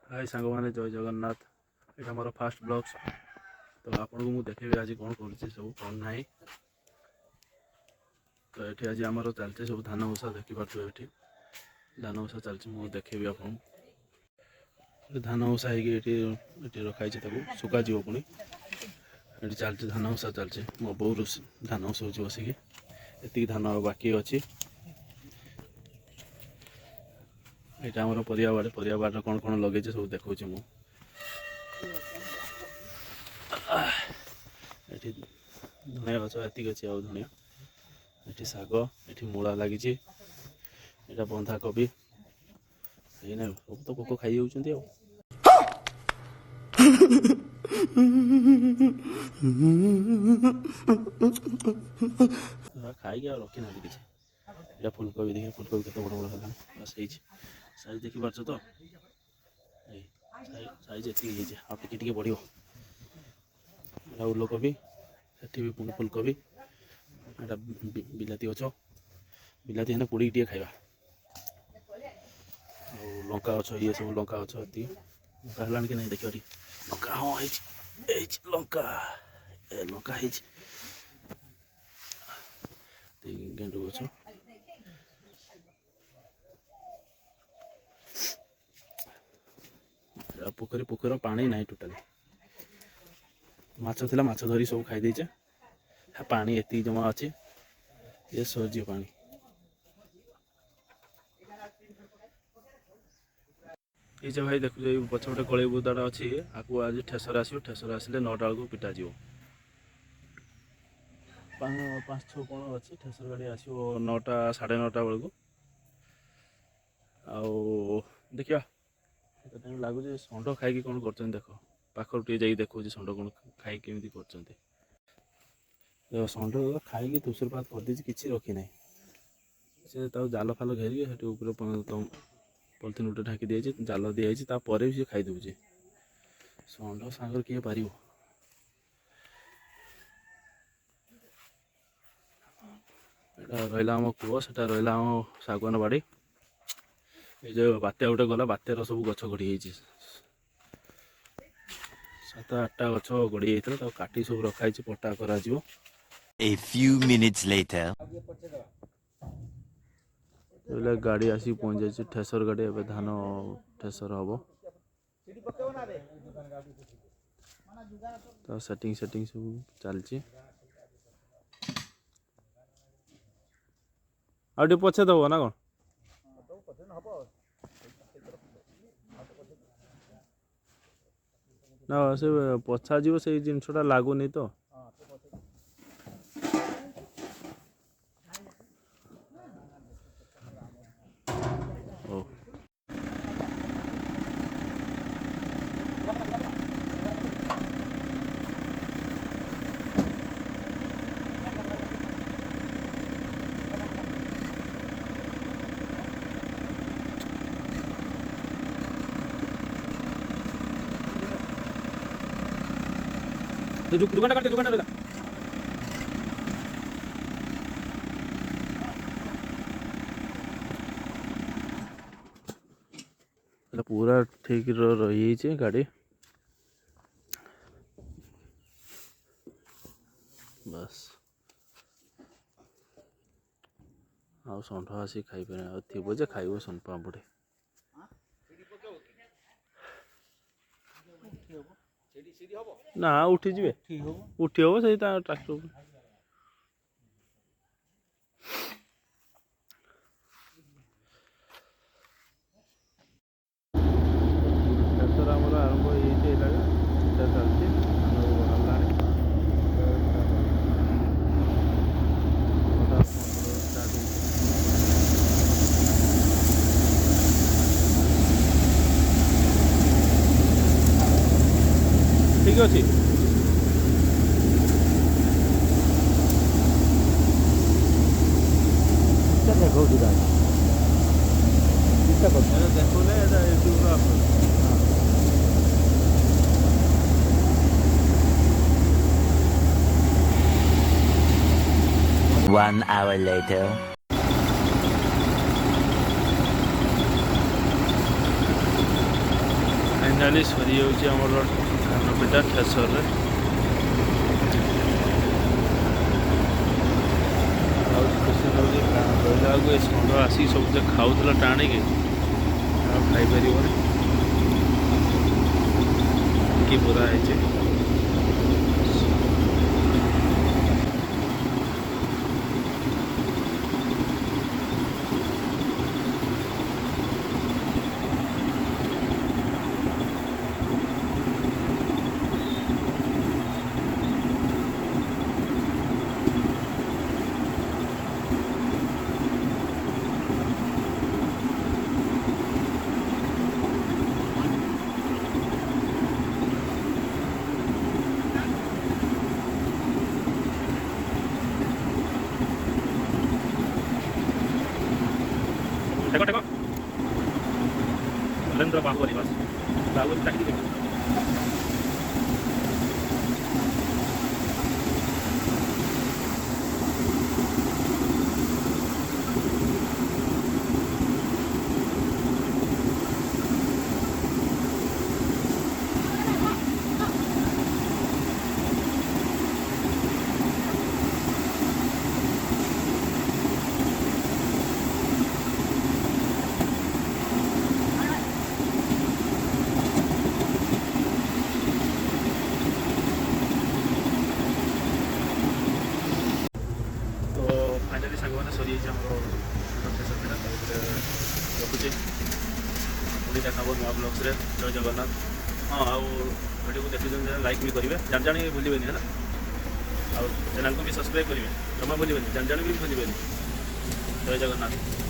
हाय सांग मैंने जय जगन्नाथ। यहाँ मोर फास्ट ब्लग्स तो आपको मुझे देखेबी आज कौन कर सब कौन ना। तो ये आज आम चलते सब धान उषा देखिपे ये धान उषा चलती मुझे देखेबी आप धान उषा होगी रखाई सुखा पुणी ये चलती धान उषा चलती मो बो धान उषा बसिकी ये धान बाकी अच्छी। यहाँ आम परिया बाड़ कौन कौन लगे सब देखा मुझे धनिया गच एति अच्छी आ धनिया ये शाग ये मूला लगी यहाँ बंधा कोबी ना सब तो पोक खाई जाऊँच खाई रखी ना किसी यहाँ फुलकोबी देखिए फुलकोबी केत बड़ बड़ है बस साइज देखी पार्छ तो साइज ये आगे बढ़ उलकोबी से भी पुणी फुलकोबी यहाँ बिलाती गच बिलाती है पोड़ी टे खाଇବା लंका गच ये सब लंका गच ये लंका है कि नहीं देखिए लंका हाँ लंका लंका गेंडु गच पोखरी पोखर पानी ना टोटाली माछ थिला माछ धरी सब खाई देचे पानी एति जमा अच्छे ये सरजी पानी ये भाई देखो पछ गोटे कलई बुदाटा अच्छी आपको आज ठेसर आसो ठेसर आसिले 9टा बेलू पिटा जीव 5-6 कौन अच्छी ठेसर गाड़ी आसो 9टा 9:30 बेलू आ देखिया टाइम लगुच षंड खाई कौन कर देख पाखर टे जा देखो षंड कौन खाई केमी कर षंड खाई तुषुरपात करदे कि रखी ना से जाल फाल घेरिक से पॉलिथिन उठे ढाकी दिए जाल दिखाई तापर भी सी खाई दूचे षंड सांगर किए पार रहा आम कूह से रहा आम शागुआन बाड़ी ये जो बात्या गोटे गला बात्यार सब गछ गड़ी 7-8टा गछ गड़ी जाता काटी सब रखाई पट्टा करा A few minutes later. गाड़ी आसी पहुंच जाए ठेसर गाड़ी ए धान ठेसर हम तो सेटिंग सब चलती आटे पछे दब ना कौन ना से पछा जीव से जिनसटा लगुनि तो दुकान काटे दुकान पूरा ठीक रही गाड़ी बस आ षंढ आसी खाई थी जे खाइब षंढ पापड़े ना उठी जी उठी हम से ट्राक्टर आरंभ चलती ठीक अच्छे देखो देखो 1 hour later. फाइनाली सरी जाऊँ धान पिटा थ्रेसर खुशी लगे रहा ये षंढ आसिक सब खाऊला टाणिकी खाईपर कि पूरा है देखो देखो नरेंद्र बाहुबली बस बाहुबली टाकी देखो फाइनाली सांगने सरी रखुचे पुणी देखा नुआ ब्लग्स जय जगन्नाथ हाँ आउ वीडियो को देखते लाइक भी करेंगे जान जाणी भूलें है ना आ चैनल को भी सब्सक्राइब करेंगे जमा भूलें जान जाणी भी भूलें जय जगन्नाथ।